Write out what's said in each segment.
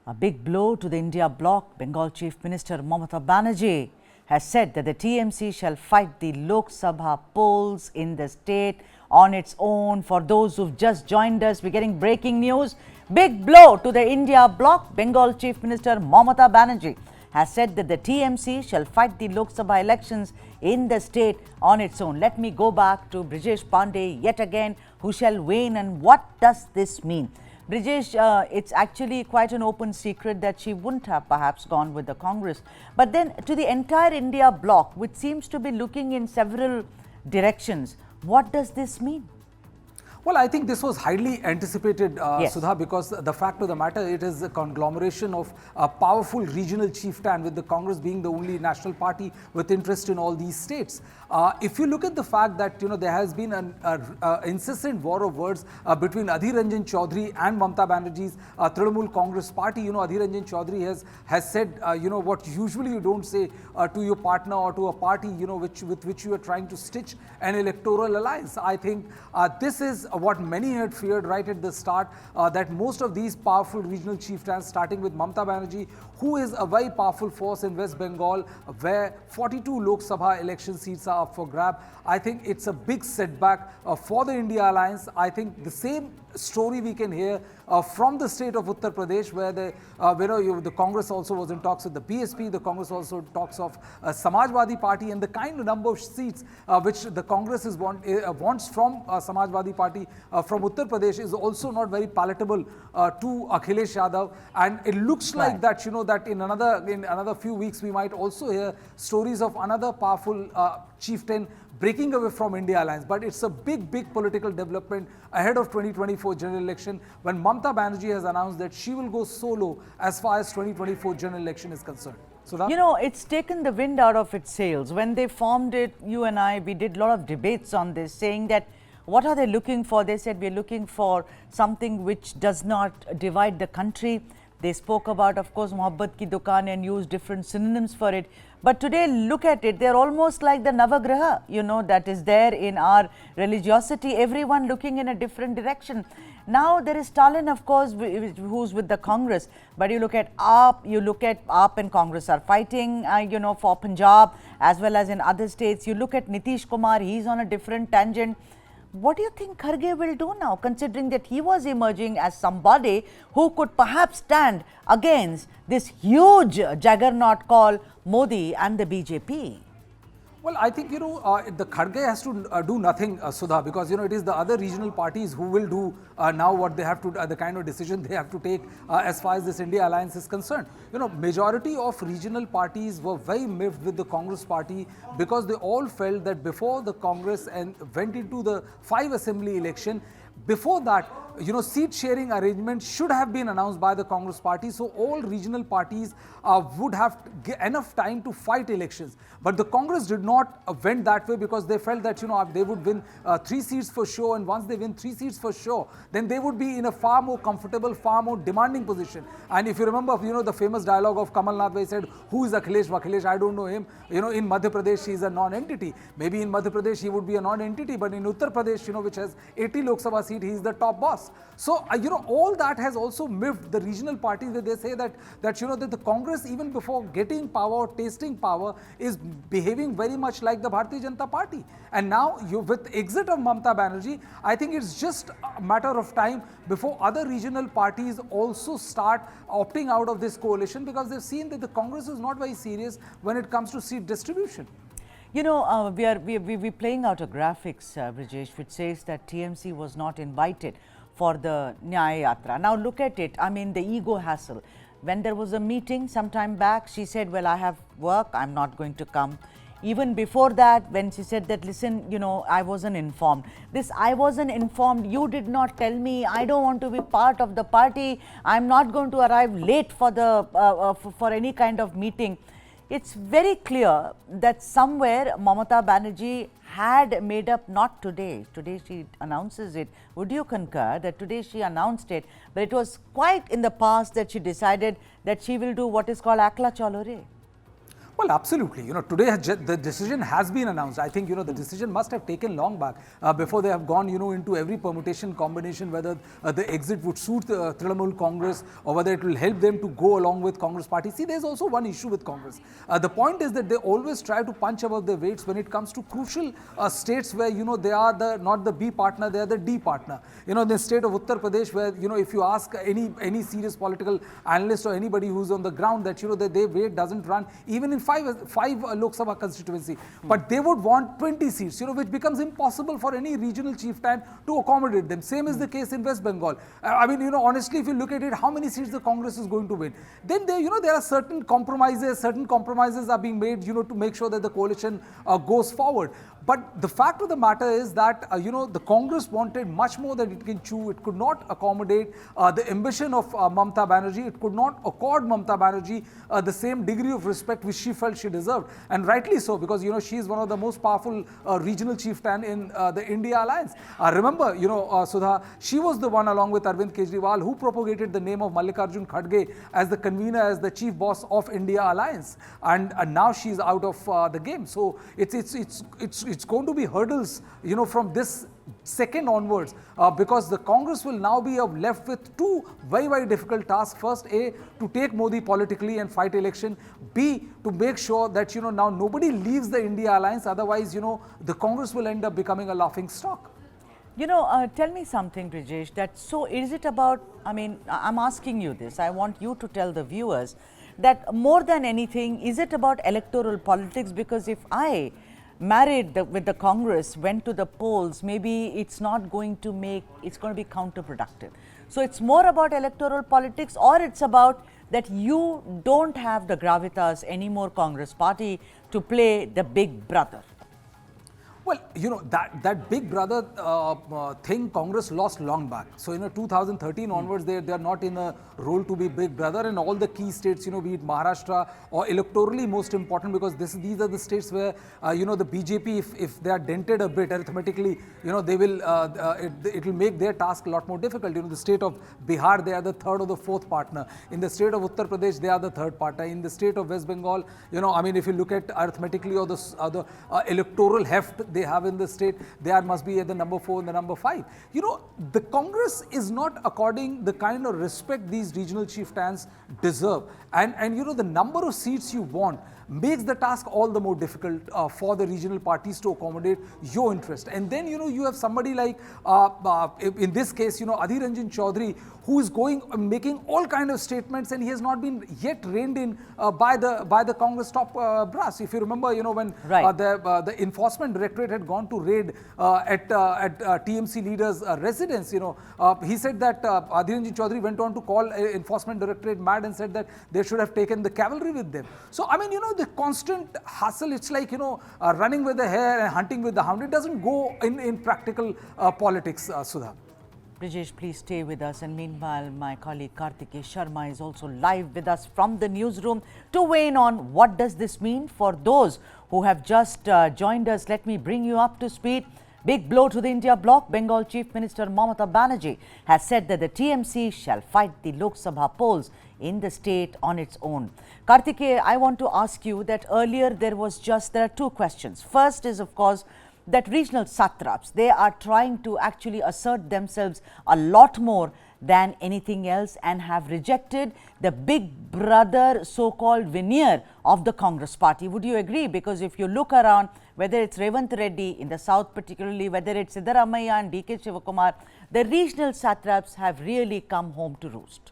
A big blow to the India bloc. Bengal Chief Minister Mamata Banerjee has said that the TMC shall fight the Lok Sabha polls in the state on its own. For those who've just joined us, we're getting breaking news. Big blow to the India bloc. Bengal Chief Minister Mamata Banerjee has said that the TMC shall fight the Lok Sabha elections in the state on its own. Let me go back to Brijesh Pandey yet again, who shall weigh in, and what does this mean? Brijesh, it's actually quite an open secret that she wouldn't have perhaps gone with the Congress. But then to the entire India bloc, which seems to be looking in several directions, what does this mean? Well, I think this was highly anticipated, Yes. Sudha, because the fact of the matter, it is a conglomeration of a powerful regional chieftain, with the Congress being the only national party with interest in all these states. If you look at the fact that there has been an incessant war of words between Adhir Ranjan Chaudhary and Mamata Banerjee's Trinamool Congress party. Adhir Ranjan Chaudhary has said what usually you don't say to your partner or to a party with which you are trying to stitch an electoral alliance. I think this is what many had feared right at the start, that most of these powerful regional chieftains, starting with Mamata Banerjee, who is a very powerful force in West Bengal, where 42 Lok Sabha election seats are up for grab. I think it's a big setback for the India Alliance. I think the same story we can hear from the state of Uttar Pradesh, where the Congress also was in talks with the BSP. The Congress also talks of Samajwadi Party, and the kind of number of seats which the Congress wants from Samajwadi Party from Uttar Pradesh is also not very palatable to Akhilesh Yadav. And it looks like that that in another few weeks we might also hear stories of another powerful chieftain breaking away from India Alliance. But it's a big political development ahead of 2024 general election, when Mamata Banerjee has announced that she will go solo as far as 2024 general election is concerned. So it's taken the wind out of its sails. When they formed it, you and I, we did a lot of debates on this, saying that what are they looking for? They said we're looking for something which does not divide the country. They spoke about, of course, Mohabbat Ki Dukaan, and used different synonyms for it. But today, look at it, they're almost like the Navagraha, that is there in our religiosity, everyone looking in a different direction. Now, there is Stalin, of course, who's with the Congress. But you look at AAP and Congress are fighting, for Punjab, as well as in other states. You look at Nitish Kumar, he's on a different tangent. What do you think Kharge will do now, considering that he was emerging as somebody who could perhaps stand against this huge juggernaut called Modi and the BJP? Well, I think, the Kharge has to do nothing, Sudha, because, it is the other regional parties who will do now what they have to, the kind of decision they have to take as far as this India Alliance is concerned. Majority of regional parties were very miffed with the Congress party, because they all felt that before the Congress went into the 5 assembly election, before that, seat sharing arrangement should have been announced by the Congress party, so all regional parties would have enough time to fight elections. But the Congress did not went that way, because they felt that they would win 3 seats for sure, and once they win 3 seats for sure, then they would be in a far more comfortable, far more demanding position. And if you remember, the famous dialogue of Kamals, where he said, "Who is Akhilesh? Akhilesh, I don't know him. In Madhya Pradesh he is a non-entity. Maybe in Madhya Pradesh he would be a non-entity, but in Uttar Pradesh, which has 80 Lok Sabha seat, he is the top boss." So, all that has also miffed the regional parties, where they say that the Congress, even before getting power, tasting power, is behaving very much like the Bharatiya Janata Party. And now, with exit of Mamata Banerjee, I think it's just a matter of time before other regional parties also start opting out of this coalition, because they've seen that the Congress is not very serious when it comes to seat distribution. We're playing out a graphics, Brijesh, which says that TMC was not invited for the Nyaya Yatra. Now look at it, the ego hassle. When there was a meeting some time back, she said, well, I have work, I'm not going to come. Even before that, when she said that, listen, I wasn't informed. This I wasn't informed, you did not tell me, I don't want to be part of the party, I'm not going to arrive late for for any kind of meeting. It's very clear that somewhere Mamata Banerjee had made up, not today. Today she announces it. Would you concur that today she announced it, but it was quite in the past that she decided that she will do what is called Akla Chalore? Well, absolutely. Today the decision has been announced. I think, the decision must have taken long back before they have gone, into every permutation combination, whether the exit would suit the Trinamool Congress or whether it will help them to go along with Congress party. See, there's also one issue with Congress. The point is that they always try to punch above their weights when it comes to crucial states where, they are not the B partner, they are the D partner. In the state of Uttar Pradesh where, if you ask any serious political analyst or anybody who's on the ground that, that their weight doesn't run even in five Lok Sabha constituency, but they would want 20 seats, which becomes impossible for any regional chieftain to accommodate them. Same is the case in West Bengal. Honestly, if you look at it, how many seats the Congress is going to win? Then there are certain compromises are being made, to make sure that the coalition goes forward. But the fact of the matter is that, the Congress wanted much more than it can chew. It could not accommodate the ambition of Mamata Banerjee. It could not accord Mamata Banerjee the same degree of respect which she felt she deserved. And rightly so, because, she is one of the most powerful regional chieftain in the India alliance. Remember, Sudha, she was the one along with Arvind Kejriwal who propagated the name of Mallikarjun Kharge as the convener, as the chief boss of India alliance. And now she's out of the game. So it's going to be hurdles, from this second onwards, because the Congress will now be left with two very, very difficult tasks. First, A, to take Modi politically and fight election. B, to make sure that, now nobody leaves the India alliance. Otherwise, the Congress will end up becoming a laughing stock. Tell me something, Brijesh, is it about, I'm asking you this, I want you to tell the viewers that more than anything, is it about electoral politics? Because if I married with the Congress, went to the polls, maybe it's not going to it's going to be counterproductive. So it's more about electoral politics, or it's about that you don't have the gravitas anymore, Congress party, to play the big brother. Well, that big brother thing Congress lost long back. So, 2013 onwards, they are not in a role to be big brother, and all the key states, be it Maharashtra or electorally most important, because these are the states where, the BJP, if they are dented a bit arithmetically, they will, it will make their task a lot more difficult. The state of Bihar, they are the third or the fourth partner. In the state of Uttar Pradesh, they are the third partner. In the state of West Bengal, if you look at arithmetically or the electoral heft they have in the state, they must be at the number 4 and the number 5. The Congress is not according the kind of respect these regional chieftains deserve. And the number of seats you want makes the task all the more difficult for the regional parties to accommodate your interest. And then, you have somebody like, in this case, Adhir Ranjan Chaudhary, who is making all kind of statements, and he has not been yet reined in by the Congress top brass. If you remember, when the enforcement directorate had gone to raid at TMC leaders' residence, he said that Adhir Ranjan Chaudhary went on to call enforcement directorate mad and said that they should have taken the cavalry with them. So, the constant hustle, it's like, running with the hare and hunting with the hound. It doesn't go in practical politics, Sudha. Brijesh, please stay with us. And meanwhile, my colleague Karik Sharma is also live with us from the newsroom to weigh in on what does this mean for those who have just joined us. Let me bring you up to speed. Big blow to the India bloc. Bengal Chief Minister Mamata Banerjee has said that the TMC shall fight the Lok Sabha polls in the state on its own. Karik, I want to ask you that earlier there are two questions. First is, of course, that regional satraps, they are trying to actually assert themselves a lot more than anything else and have rejected the big brother so-called veneer of the Congress party. Would you agree? Because if you look around, whether it's Revanth Reddy in the south particularly, whether it's Siddaramaiah and DK Shivakumar, the regional satraps have really come home to roost.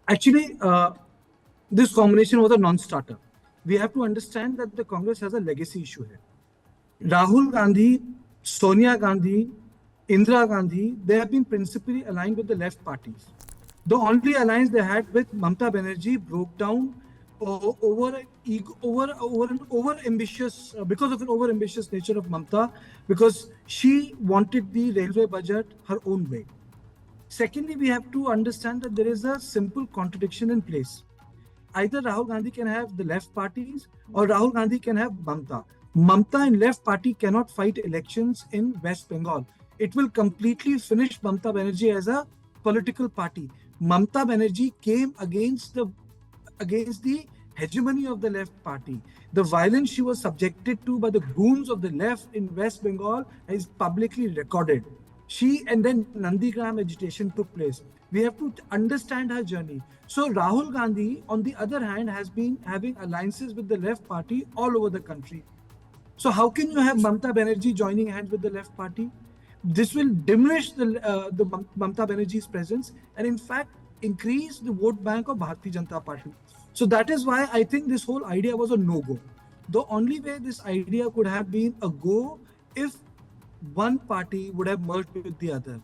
Actually, this combination was a non-starter. We have to understand that the Congress has a legacy issue here. Rahul Gandhi, Sonia Gandhi, Indira Gandhi, they have been principally aligned with the left parties. The only alliance they had with Mamata Banerjee broke down over an over-ambitious, because of an over-ambitious nature of Mamata, because she wanted the railway budget her own way. Secondly, we have to understand that there is a simple contradiction in place. Either Rahul Gandhi can have the left parties or Rahul Gandhi can have Mamata. Mamata and left party cannot fight elections in West Bengal. It will completely finish Mamata Banerjee as a political party. Mamata Banerjee came against the hegemony of the left party, the violence she was subjected to by the goons of the left in West Bengal is publicly recorded. And then Nandigram agitation took place. We have to understand her journey. So Rahul Gandhi, on the other hand, has been having alliances with the left party all over the country. So how can you have Mamata Banerjee joining hands with the left party? This will diminish the Mamata Banerjee's presence and in fact increase the vote bank of Bharatiya Janata Party. So that is why I think this whole idea was a no-go. The only way this idea could have been a go if one party would have merged with the other.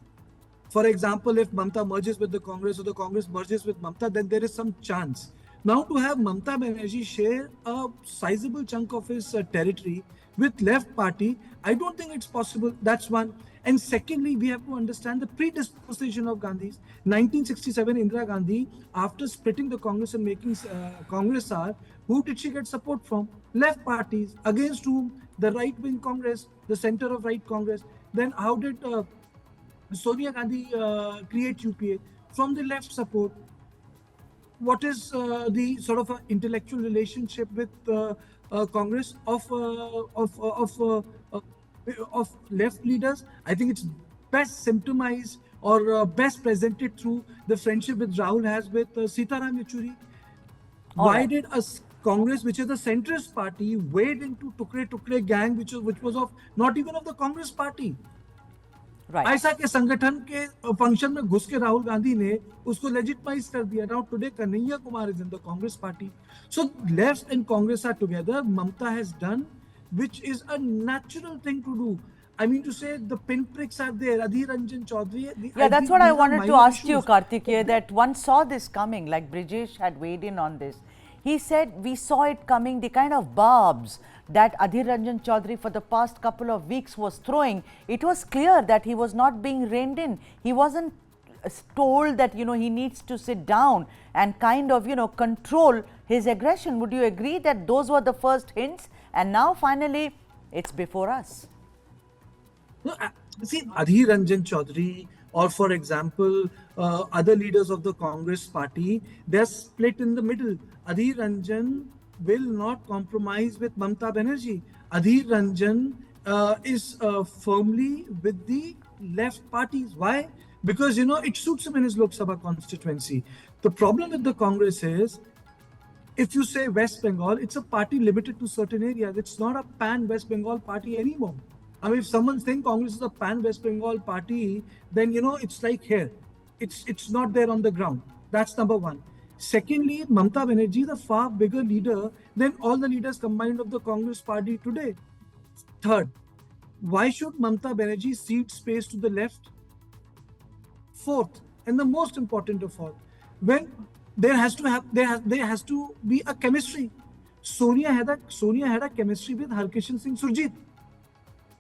For example, if Mamata merges with the Congress or the Congress merges with Mamata, then there is some chance. Now to have Mamata Banerjee share a sizable chunk of his territory with left party, I don't think it's possible. That's one. And secondly, we have to understand the predisposition of Gandhi's. 1967, Indira Gandhi, after splitting the Congress and making Congress R, who did she get support from? Left parties. Against whom? The right-wing Congress, the center of right Congress. Then how did Sonia Gandhi create UPA? From the left support. What is the sort of intellectual relationship with Congress of left leaders? I think it's best symptomized or best presented through the friendship which Rahul has with Sitaram Yechuri. Why did a Congress, which is a centrist party, wade into Tukre gang, which was of not even of the Congress party? ऐसा के संगठन के function में घुस के राहुल गांधी ने उसको legitimise कर दिया. Now today Kanhaiya Kumar is in the Congress party. So left and Congress are together. Mamata has done, which is a natural thing to do. I mean to say, the pinpricks are there. Adhir Ranjan Chaudhary. Yeah, that's what I wanted to ask you, Kartikeya, that one saw this coming, like Brijesh had weighed in on this. He said, we saw it coming, the kind of barbs that Adhir Ranjan Chaudhary for the past couple of weeks was throwing. It was clear that he was not being reined in. He wasn't told that, you know, he needs to sit down and kind of, you know, control his aggression. Would you agree that those were the first hints? And now finally, it's before us. No, see, Adhir Ranjan Chaudhary, or for example, other leaders of the Congress party, they're split in the middle. Adhir Ranjan will not compromise with Mamata Banerjee. Adhir Ranjan is firmly with the left parties. Why? Because, you know, it suits him in his Lok Sabha constituency. The problem with the Congress is, if you say West Bengal, it's a party limited to certain areas. It's not a pan-West Bengal party anymore. I mean, if someone thinks Congress is a pan-West Bengal party, then, you know, it's like here. It's not there on the ground. That's number one. Secondly, Mamata Banerjee is a far bigger leader than all the leaders combined of the Congress party today. Third, why should Mamata Banerjee cede space to the left? Fourth, and the most important of all, when there has to be a chemistry. Sonia had a chemistry with Harkishan Singh Surjit.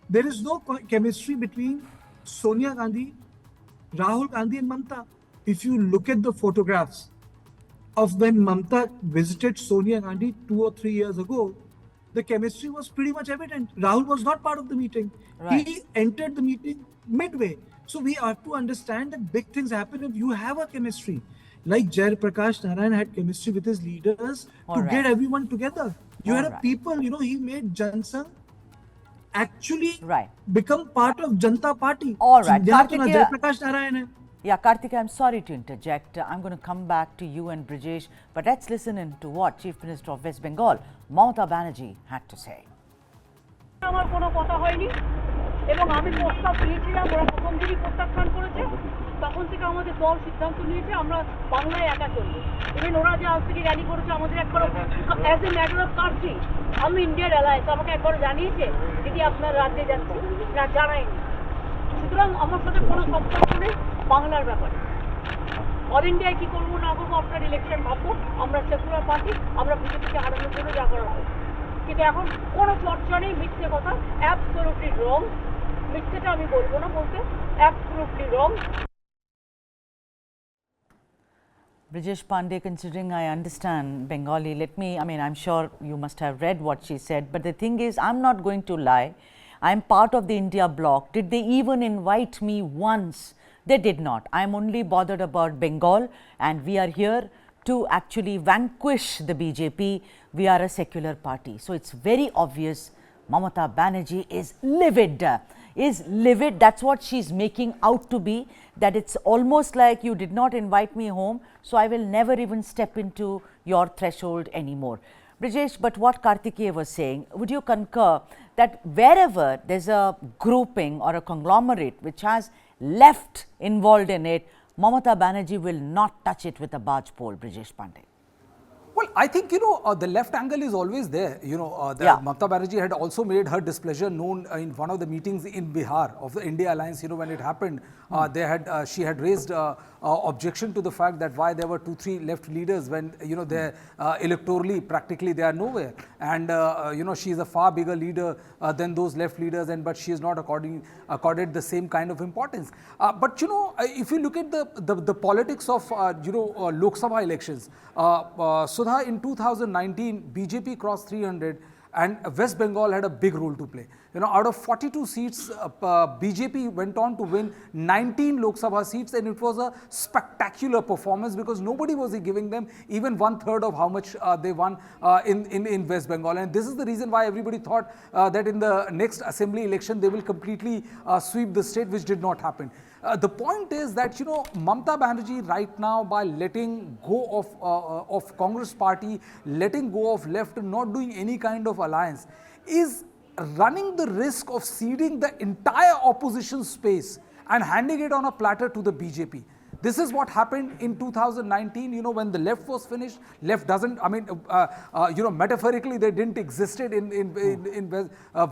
There is no chemistry between Sonia Gandhi, Rahul Gandhi and Mamata. If you look at the photographs of when Mamata visited Sonia Gandhi 2 or 3 years ago, the chemistry was pretty much evident. Rahul was not part of the meeting. Right. He entered the meeting midway. So we have to understand that big things happen if you have a chemistry. Like Jai Prakash Narayan had chemistry with his leaders to get everyone together. You had a people, you know, he made Jansangh actually become part of Janata Party. All right. Jai Prakash Narayan hai. Yeah, Kartikeya, I'm sorry to interject. I'm going to come back to you and Brijesh, but let's listen in to what Chief Minister of West Bengal, Mamata Banerjee, had to say. আমার কোনো কথা হয়নি এবং আমি প্রস্তাব দিয়েছিলাম, ওরা প্রথম দিনই প্রত্যাখ্যান করেছে। তখন থেকে আমাদের দল সিদ্ধান্ত নিয়েছে আমরা বাংলায় একা চলবো। ইভেন ওরা যে আজ থেকে র্যালি করেছে আমাদের একবার as a matter of country, আমি ইন্ডিয়ার অ্যালায়েন্স আমাকে একবার জানিয়েছে দিদি আপনার রাজ্যে যাচ্ছে, না জানায়নি। সুতরাং আমার সাথে কোনো সম্পর্ক নেই বাংলার ব্যাপারে। অল ইন্ডিয়ায় কী করবো না করবো আপনার ইলেকশন ভাববো, আমরা সেকুলার পার্টি, আমরা বিজেপিকে হারানোর জন্য যা করা হবে। কিন্তু এখন কোনো চর্চা নেই, মিথ্যে কথা, অ্যাবসলিউটলি রং। মিথ্যেটা আমি বলবো না বলতে, absolutely wrong. Brijesh Pandey, considering I understand Bengali, I'm sure you must have read what she said, but the thing is, I'm not going to lie. I'm part of the India bloc. Did they even invite me once? They did not. I'm only bothered about Bengal, and we are here to actually vanquish the BJP. We are a secular party. So it's very obvious Mamata Banerjee is livid. That's what she's making out to be, that it's almost like you did not invite me home, so I will never even step into your threshold anymore. Brijesh, but what Kartikeya was saying, would you concur that wherever there's a grouping or a conglomerate which has left involved in it, Mamata Banerjee will not touch it with a barge pole, Brijesh Pandey? Well, I think, the left angle is always there. Mamata Banerjee had also made her displeasure known in one of the meetings in Bihar of the India Alliance. When it happened, she had raised objection to the fact that why there were 2-3 left leaders when, they're electorally, practically they are nowhere. And, she is a far bigger leader than those left leaders, but she is not accorded the same kind of importance. But, if you look at the politics of, Lok Sabha elections, Sudha, in 2019, BJP crossed 300 and West Bengal had a big role to play. Out of 42 seats, BJP went on to win 19 Lok Sabha seats, and it was a spectacular performance because nobody was giving them even 1/3 of how much they won in West Bengal. And this is the reason why everybody thought that in the next assembly election, they will completely sweep the state, which did not happen. The point is that, Mamata Banerjee right now, by letting go of Congress party, letting go of left and not doing any kind of alliance, is running the risk of ceding the entire opposition space and handing it on a platter to the BJP. This is what happened in 2019, when the left was finished. Left doesn't, metaphorically, they didn't existed in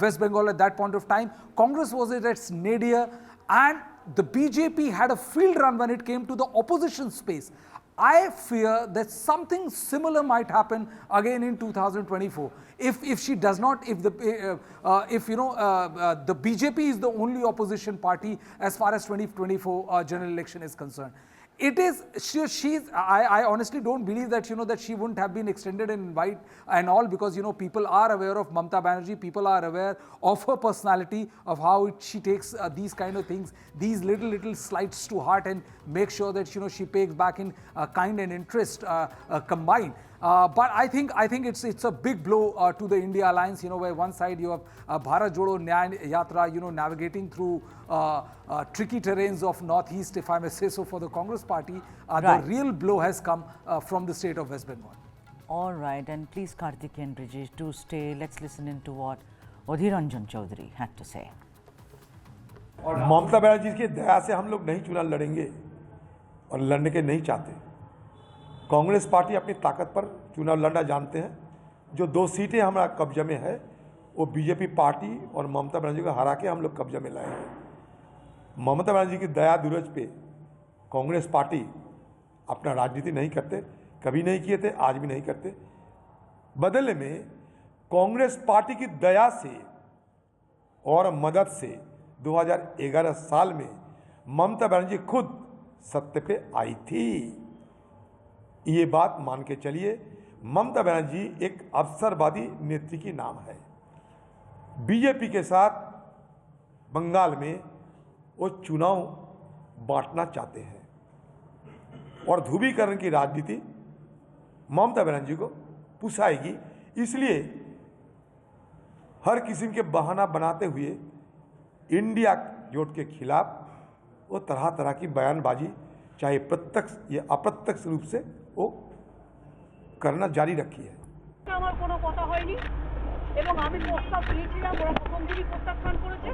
West Bengal at that point of time. Congress was at its nadir, and the BJP had a field run when it came to the opposition space. I fear that something similar might happen again in 2024. If she does not, the BJP is the only opposition party as far as 2024 general election is concerned. It is, I honestly don't believe that, that she wouldn't have been extended an invite and all, because, people are aware of Mamata Banerjee, people are aware of her personality, of how she takes these kind of things, these little slights to heart, and make sure that, she pays back in kind and interest combined. But I think it's a big blow to the India Alliance, where one side you have Bharat Jodo Nyaya Yatra, navigating through tricky terrains of Northeast, if I may say so, for the Congress party. Right. The real blow has come from the state of West Bengal. All right, and please, Kartik and Brijesh, do stay. Let's listen into what Adhir Ranjan Chaudhary had to say. Mamata Banerjee की दया से हम लोग नहीं चुनाव लड़ेंगे और लड़ने के नहीं चाहते। कांग्रेस पार्टी अपनी ताकत पर चुनाव लड़ना जानते हैं। जो 2 सीटें हमारा कब्जे में है, वो बीजेपी पार्टी और ममता बनर्जी को हरा के हम लोग कब्जे में लाएंगे। ममता बनर्जी की दया दुरज पे कांग्रेस पार्टी अपना राजनीति नहीं करते, कभी नहीं किए थे, आज भी नहीं करते। बदले में कांग्रेस पार्टी की दया से और मदद से 2011 साल में ममता बनर्जी खुद सत्ता पे आई थी। ये बात मान के चलिए, ममता बनर्जी एक अवसरवादी नेत्री की नाम है। बीजेपी के साथ बंगाल में वो चुनाव बांटना चाहते हैं और ध्रुवीकरण की राजनीति ममता बनर्जी को पुसाएगी। इसलिए हर किस्म के बहाना बनाते हुए इंडिया जोट के खिलाफ वो तरह तरह की बयानबाजी, चाहे प्रत्यक्ष या अप्रत्यक्ष रूप से वो करना जारी रखी है। আমার কোনো কথা হয়নি এবং আমি প্রস্তাব দিয়েছিলাম, ওরা প্রথম দিনই প্রত্যাখ্যান করেছে।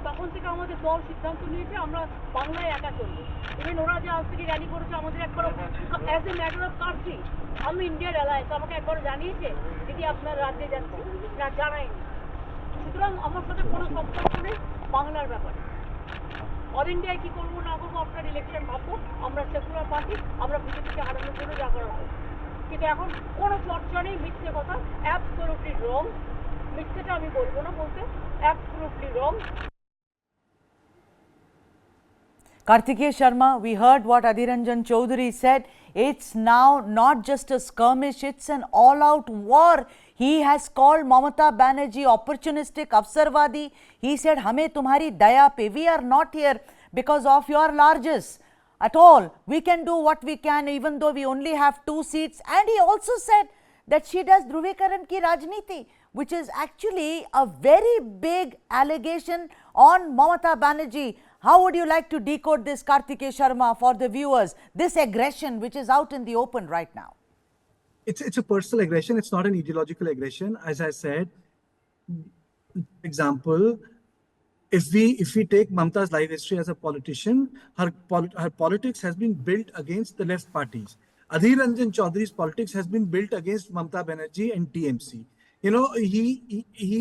তখন থেকে আমাদের দল সিদ্ধান্ত নিয়েছে আমরা বাংলায় একা চলবো। ইভেন ওরা যে আজ থেকে র্যালি করেছে, আমাদের একবার as a matter of country, আমি ইন্ডিয়ার অ্যালায়েন্স আমাকে একবার জানিয়েছে দিদি আপনার রাজ্যে যাচ্ছে, না জানায়নি। সুতরাং আমার সাথে কোনো সম্পর্ক নেই বাংলার ব্যাপারে। অল ইন্ডিয়ায় কী করবো না করবো আপনার ইলেকশন ভাববো, আমরা সেকুলার পার্টি, আমরা বিজেপিকে হারানোর জন্য যা করা হবে। কিন্তু এখন কোনো চর্চা নেই, মিথ্যে কথা, অ্যাবসলিউটলি রং। মিথ্যেটা আমি বলবো না বলতে, absolutely wrong. Karik Sharma, we heard what Adhir Ranjan Chaudhary said. It's now not just a skirmish, it's an all-out war. He has called Mamata Banerjee opportunistic, Avsarwadi. He said, Hame tumhari daya pe, we are not here because of your largesse. at all. We can do what we can even though we only have 2 seats. And he also said that she does Dhruvikaran ki Rajniti, which is actually a very big allegation on Mamata Banerjee. How would you like to decode this, Karik Sharma, for the viewers, this aggression which is out in the open right now? It's a personal aggression. It's not an ideological aggression. As I said, example, if we take Mamata's life history as a politician, her politics has been built against the left parties. Adhir Ranjan Chaudhary's politics has been built against Mamata Banerjee and TMC. You know, he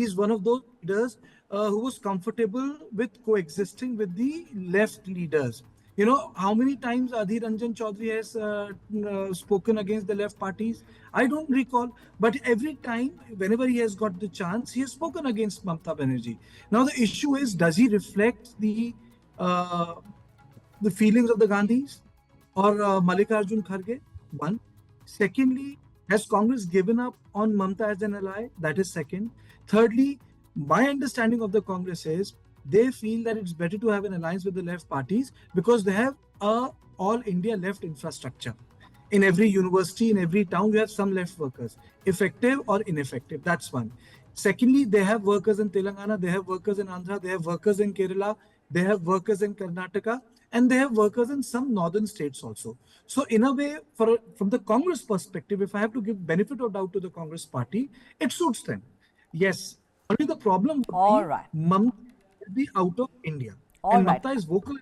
is one of those leaders who was comfortable with coexisting with the left leaders. You know, how many times Adhir Ranjan Chaudhary has spoken against the left parties? I don't recall. But every time, whenever he has got the chance, he has spoken against Mamata Banerjee. Now, the issue is, does he reflect the feelings of the Gandhis or Mallikarjun Kharge? One. Secondly, has Congress given up on Mamata as an ally? That is second. Thirdly, my understanding of the Congress is they feel that it's better to have an alliance with the left parties because they have a all India left infrastructure. In every university, in every town, you have some left workers, effective or ineffective. That's one. Secondly, they have workers in Telangana, they have workers in Andhra, they have workers in Kerala, they have workers in Karnataka, and they have workers in some northern states also. So in a way, from the Congress perspective, if I have to give benefit of doubt to the Congress party, it suits them. Yes, only the problem would All be right. Mamata will be out of India. All and right. Mamata is vocal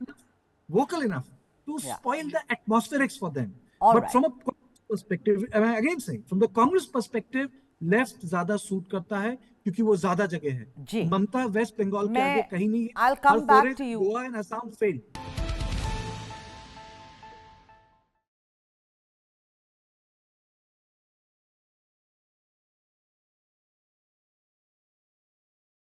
enough to Yeah. spoil the atmospherics for them. All but right. from a Congress perspective, am I again saying, from the Congress perspective, left ज्यादा suit करता है क्योंकि वो ज्यादा जगह है जी। ममता waste Bengal के आगे कहीं नहीं I'll come back to you. Goa and Assam fail